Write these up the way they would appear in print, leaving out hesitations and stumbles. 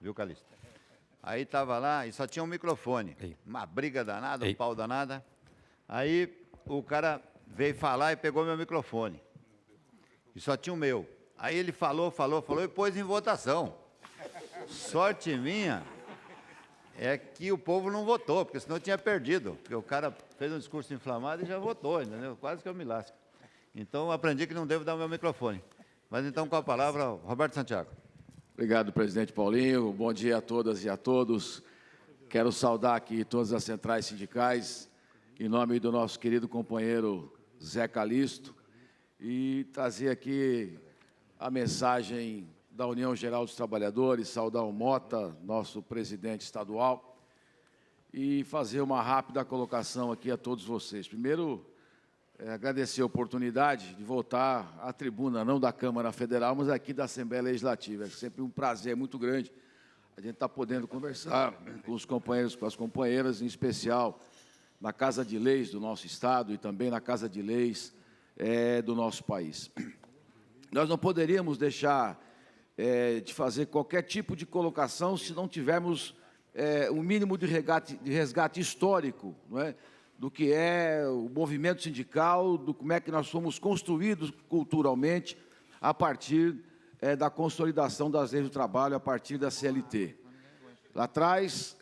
viu, Calixto? Aí estava lá e só tinha um microfone. Uma briga danada, um pau danada. Aí o cara veio falar e pegou meu microfone. E só tinha o meu. Aí ele falou e pôs em votação. Sorte minha é que o povo não votou, porque senão eu tinha perdido. Porque o cara fez um discurso inflamado e já votou, entendeu? Quase que eu me lasco. Então eu aprendi que não devo dar o meu microfone. Mas então, com a palavra, Roberto Santiago. Obrigado, presidente Paulinho. Bom dia a todas e a todos. Quero saudar aqui todas as centrais sindicais, em nome do nosso querido companheiro Zé Calixto, e trazer aqui a mensagem da União Geral dos Trabalhadores, saudar o Mota, nosso presidente estadual, e fazer uma rápida colocação aqui a todos vocês. Primeiro, agradecer a oportunidade de voltar à tribuna, não da Câmara Federal, mas aqui da Assembleia Legislativa. É sempre um prazer muito grande a gente estar podendo conversar com os companheiros, com as companheiras, em especial na Casa de Leis do nosso Estado e também na Casa de Leis do nosso país. Nós não poderíamos deixar de fazer qualquer tipo de colocação se não tivermos um mínimo de resgate histórico, não é? Do que é o movimento sindical, do como é que nós fomos construídos culturalmente a partir da consolidação das leis do trabalho, a partir da CLT. Lá atrás,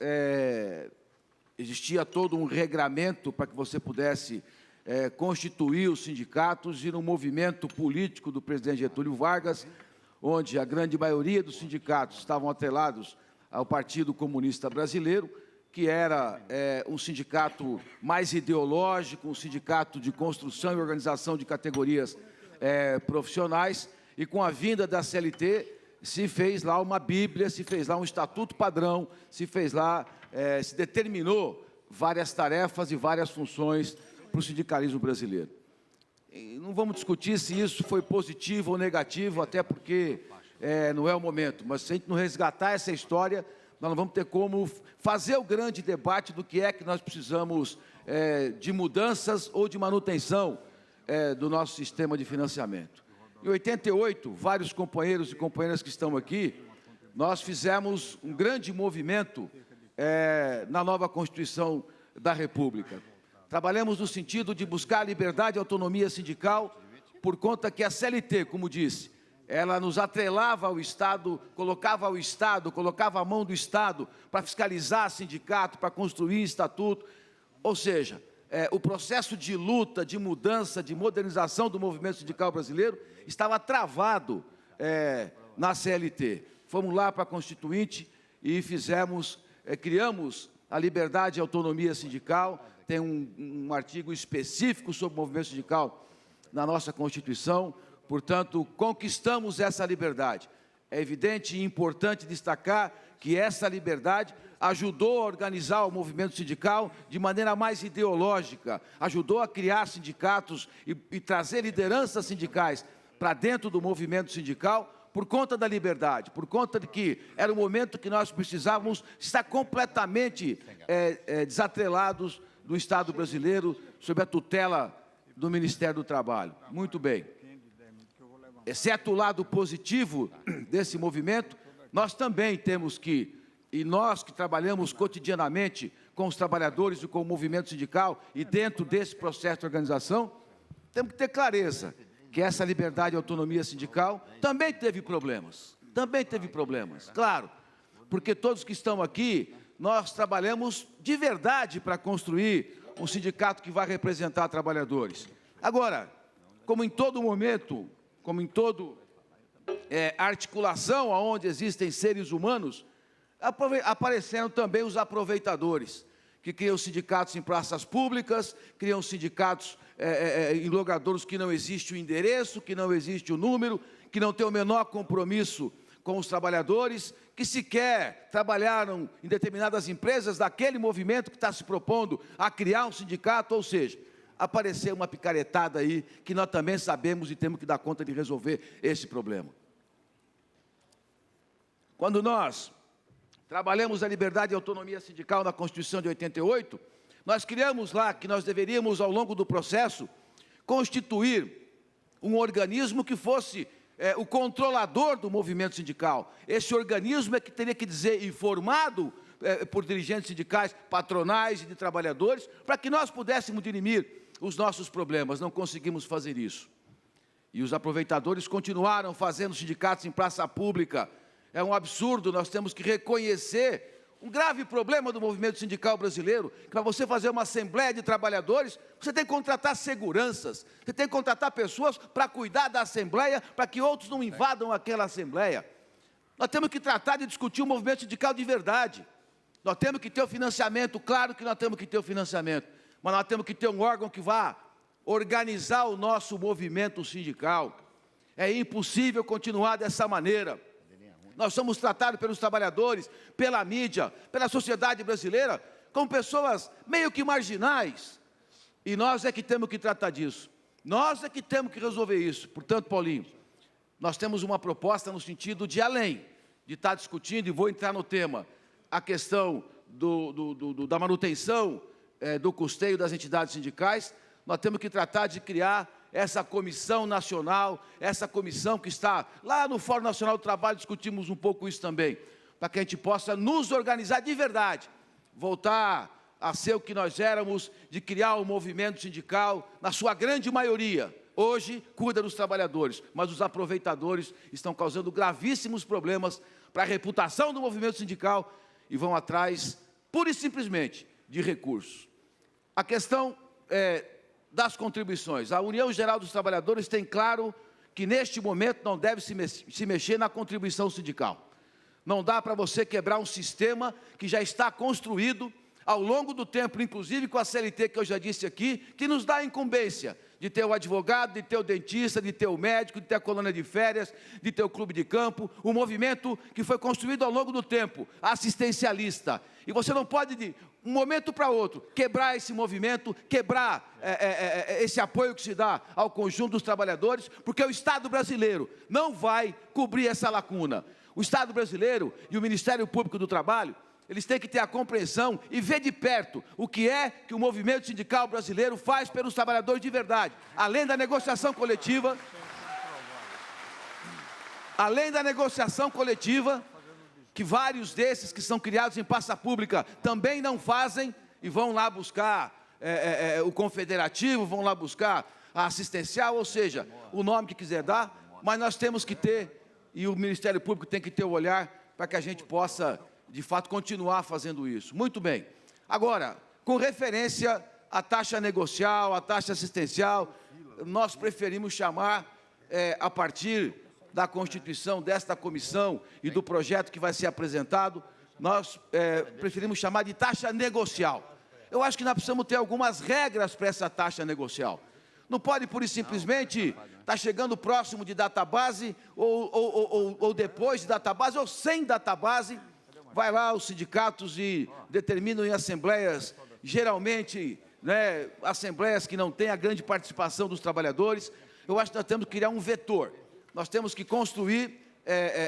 existia todo um regramento para que você pudesse constituir os sindicatos, e no movimento político do presidente Getúlio Vargas, onde a grande maioria dos sindicatos estavam atrelados ao Partido Comunista Brasileiro, que era um sindicato mais ideológico, um sindicato de construção e organização de categorias profissionais, e com a vinda da CLT se fez lá uma bíblia, se fez lá um estatuto padrão, se fez lá, se determinou várias tarefas e várias funções para o sindicalismo brasileiro. E não vamos discutir se isso foi positivo ou negativo, até porque não é o momento, mas se a gente não resgatar essa história, nós não vamos ter como fazer o grande debate do que é que nós precisamos de mudanças ou de manutenção do nosso sistema de financiamento. Em 88, vários companheiros e companheiras que estão aqui, nós fizemos um grande movimento na nova Constituição da República. Trabalhamos no sentido de buscar liberdade e autonomia sindical, por conta que a CLT, como disse, ela nos atrelava ao Estado, colocava a mão do Estado para fiscalizar sindicato, para construir estatuto. Ou seja, o processo de luta, de mudança, de modernização do movimento sindical brasileiro estava travado na CLT. Fomos lá para a Constituinte e criamos a liberdade e autonomia sindical. Tem um artigo específico sobre o movimento sindical na nossa Constituição. Portanto, conquistamos essa liberdade. É evidente e importante destacar que essa liberdade ajudou a organizar o movimento sindical de maneira mais ideológica, ajudou a criar sindicatos e trazer lideranças sindicais para dentro do movimento sindical, por conta da liberdade, por conta de que era o momento que nós precisávamos estar completamente desatrelados do Estado brasileiro, sob a tutela do Ministério do Trabalho. Muito bem. Exceto o lado positivo desse movimento, nós também temos que, e nós que trabalhamos cotidianamente com os trabalhadores e com o movimento sindical e dentro desse processo de organização, temos que ter clareza que essa liberdade e autonomia sindical também teve problemas. Também teve problemas, claro, porque todos que estão aqui, nós trabalhamos de verdade para construir um sindicato que vai representar trabalhadores. Agora, como em todo momento, como em toda articulação onde existem seres humanos, apareceram também os aproveitadores, que criam sindicatos em praças públicas, criam sindicatos em logradouros que não existe o endereço, que não existe o número, que não tem o menor compromisso com os trabalhadores, que sequer trabalharam em determinadas empresas daquele movimento que está se propondo a criar um sindicato, ou seja, apareceu uma picaretada aí que nós também sabemos e temos que dar conta de resolver esse problema. Quando nós trabalhamos a liberdade e autonomia sindical na Constituição de 88, nós criamos lá que nós deveríamos, ao longo do processo, constituir um organismo que fosse o controlador do movimento sindical. Esse organismo é que teria que dizer, informado por dirigentes sindicais, patronais e de trabalhadores, para que nós pudéssemos dirimir os nossos problemas. Não conseguimos fazer isso. E os aproveitadores continuaram fazendo sindicatos em praça pública. É um absurdo, nós temos que reconhecer um grave problema do movimento sindical brasileiro, que para você fazer uma assembleia de trabalhadores, você tem que contratar seguranças, você tem que contratar pessoas para cuidar da assembleia, para que outros não invadam aquela assembleia. Nós temos que tratar de discutir o movimento sindical de verdade. Nós temos que ter o financiamento, claro que nós temos que ter o financiamento, mas nós temos que ter um órgão que vá organizar o nosso movimento sindical. É impossível continuar dessa maneira. Nós somos tratados pelos trabalhadores, pela mídia, pela sociedade brasileira, como pessoas meio que marginais. E nós é que temos que tratar disso. Nós é que temos que resolver isso. Portanto, Paulinho, nós temos uma proposta no sentido de além, de estar discutindo, e vou entrar no tema, a questão da manutenção do custeio das entidades sindicais. Nós temos que tratar de criar essa comissão nacional, essa comissão que está lá no Fórum Nacional do Trabalho, discutimos um pouco isso também, para que a gente possa nos organizar de verdade, voltar a ser o que nós éramos, de criar um movimento sindical, na sua grande maioria. Hoje, cuida dos trabalhadores, mas os aproveitadores estão causando gravíssimos problemas para a reputação do movimento sindical e vão atrás, pura e simplesmente, de recursos. A questão das contribuições. A União Geral dos Trabalhadores tem claro que, neste momento, não deve se mexer na contribuição sindical. Não dá para você quebrar um sistema que já está construído ao longo do tempo, inclusive com a CLT, que eu já disse aqui, que nos dá a incumbência de ter o advogado, de ter o dentista, de ter o médico, de ter a colônia de férias, de ter o clube de campo, um movimento que foi construído ao longo do tempo, assistencialista. E você não pode, de um momento para outro, quebrar esse movimento, quebrar esse apoio que se dá ao conjunto dos trabalhadores, porque o Estado brasileiro não vai cobrir essa lacuna. O Estado brasileiro e o Ministério Público do Trabalho, eles têm que ter a compreensão e ver de perto o que é que o movimento sindical brasileiro faz pelos trabalhadores de verdade. Além da negociação coletiva, que vários desses que são criados em praça pública também não fazem, e vão lá buscar o confederativo, vão lá buscar a assistencial, ou seja, o nome que quiser dar, mas nós temos que ter, e o Ministério Público tem que ter o olhar para que a gente possa, de fato, continuar fazendo isso. Muito bem. Agora, com referência à taxa negocial, à taxa assistencial, nós preferimos chamar, a partir da constituição desta comissão e do projeto que vai ser apresentado, nós preferimos chamar de taxa negocial. Eu acho que nós precisamos ter algumas regras para essa taxa negocial. Não pode, pura e simplesmente, estar chegando próximo de database, ou depois de database, ou sem database. Vai lá os sindicatos e determinam em assembleias, geralmente, assembleias que não têm a grande participação dos trabalhadores. Eu acho que nós temos que criar um vetor. Nós temos que construir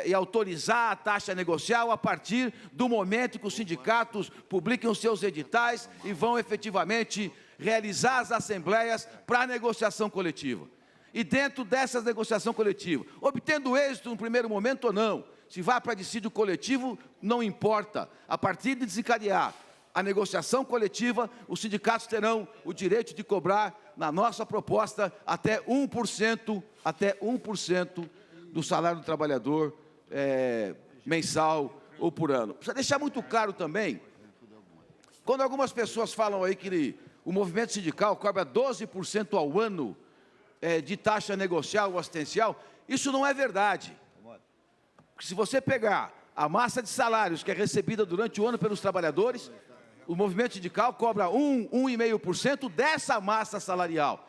e autorizar a taxa negocial a partir do momento que os sindicatos publiquem os seus editais e vão efetivamente realizar as assembleias para a negociação coletiva. E dentro dessa negociação coletiva, obtendo êxito no primeiro momento ou não, se vai para dissídio coletivo, não importa. A partir de desencadear a negociação coletiva, os sindicatos terão o direito de cobrar, na nossa proposta, até 1% do salário do trabalhador mensal ou por ano. Precisa deixar muito claro também, quando algumas pessoas falam aí que o movimento sindical cobra 12% ao ano de taxa negocial ou assistencial, isso não é verdade. Porque se você pegar a massa de salários que é recebida durante o ano pelos trabalhadores, o movimento sindical cobra 1,5% dessa massa salarial.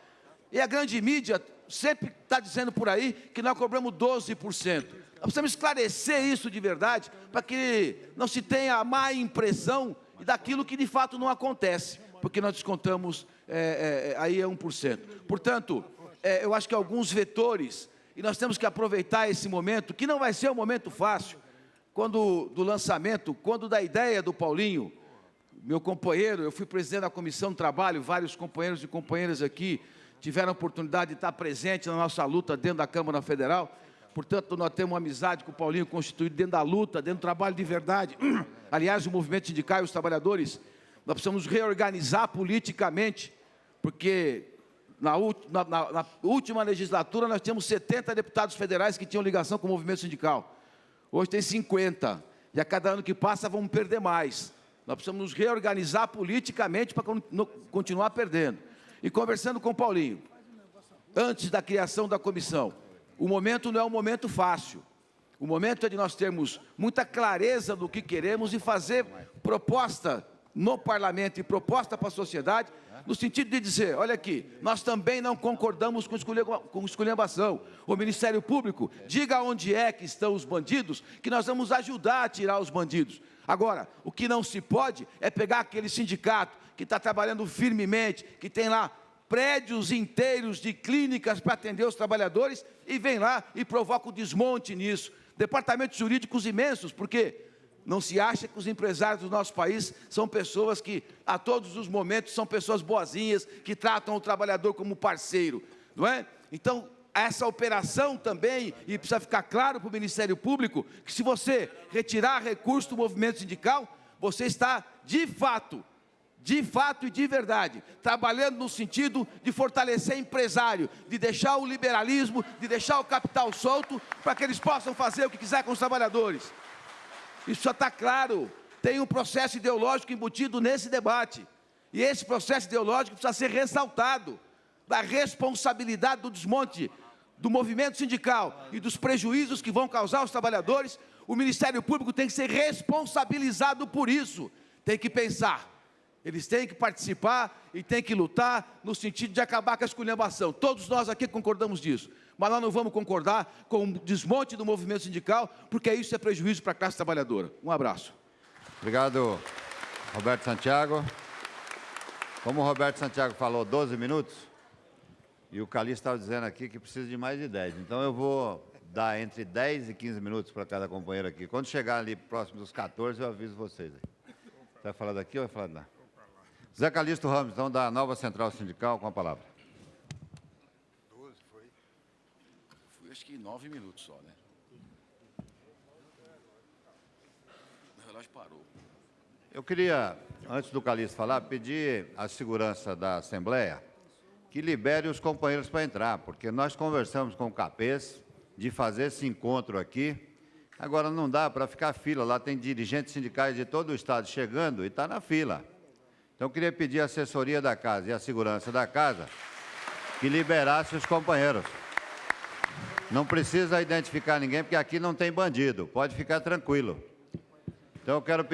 E a grande mídia sempre está dizendo por aí que nós cobramos 12%. Nós precisamos esclarecer isso de verdade, para que não se tenha a má impressão daquilo que de fato não acontece, porque nós descontamos, aí é 1%. Portanto, eu acho que alguns vetores, e nós temos que aproveitar esse momento, que não vai ser um momento fácil, quando do lançamento, quando da ideia do Paulinho, meu companheiro, eu fui presidente da Comissão do Trabalho, vários companheiros e companheiras aqui tiveram a oportunidade de estar presente na nossa luta dentro da Câmara Federal. Portanto, nós temos uma amizade com o Paulinho constituída dentro da luta, dentro do trabalho de verdade. Aliás, o movimento sindical e os trabalhadores, nós precisamos reorganizar politicamente, porque na última legislatura nós tínhamos 70 deputados federais que tinham ligação com o movimento sindical. Hoje tem 50, e a cada ano que passa vamos perder mais. Nós precisamos nos reorganizar politicamente para continuar perdendo. E conversando com o Paulinho, antes da criação da comissão, o momento não é um momento fácil. O momento é de nós termos muita clareza do que queremos e fazer proposta no parlamento e proposta para a sociedade, no sentido de dizer, olha aqui, nós também não concordamos com esculhambação. O Ministério Público, diga onde é que estão os bandidos, que nós vamos ajudar a tirar os bandidos. Agora, o que não se pode é pegar aquele sindicato que está trabalhando firmemente, que tem lá prédios inteiros de clínicas para atender os trabalhadores e vem lá e provoca o desmonte nisso. Departamentos jurídicos imensos, porque não se acha que os empresários do nosso país são pessoas que, a todos os momentos, são pessoas boazinhas, que tratam o trabalhador como parceiro, não é? Então, essa operação também, e precisa ficar claro para o Ministério Público, que se você retirar recurso do movimento sindical, você está, de fato e de verdade, trabalhando no sentido de fortalecer empresário, de deixar o liberalismo, de deixar o capital solto, para que eles possam fazer o que quiser com os trabalhadores. Isso já está claro, tem um processo ideológico embutido nesse debate, e esse processo ideológico precisa ser ressaltado, da responsabilidade do desmonte do movimento sindical e dos prejuízos que vão causar aos trabalhadores. O Ministério Público tem que ser responsabilizado por isso, tem que pensar. Eles têm que participar e têm que lutar no sentido de acabar com a esculhambação. Todos nós aqui concordamos disso. Mas nós não vamos concordar com o desmonte do movimento sindical, porque isso é prejuízo para a classe trabalhadora. Um abraço. Obrigado, Roberto Santiago. Como o Roberto Santiago falou 12 minutos, e o Calixto estava dizendo aqui que precisa de mais de 10. Então eu vou dar entre 10 e 15 minutos para cada companheiro aqui. Quando chegar ali próximo dos 14, eu aviso vocês. Você vai falar daqui ou vai falar de lá? Zé Calixto Ramos, então, da Nova Central Sindical, com a palavra. 12 foi? Fui acho que 9 minutos só, né? O relógio parou. Eu queria, antes do Calixto falar, pedir à segurança da Assembleia que libere os companheiros para entrar, porque nós conversamos com o Capês de fazer esse encontro aqui. Agora não dá para ficar fila, lá tem dirigentes sindicais de todo o estado chegando e está na fila. Então, eu queria pedir à assessoria da casa e à segurança da casa que liberasse os companheiros. Não precisa identificar ninguém, porque aqui não tem bandido. Pode ficar tranquilo. Então, eu quero pedir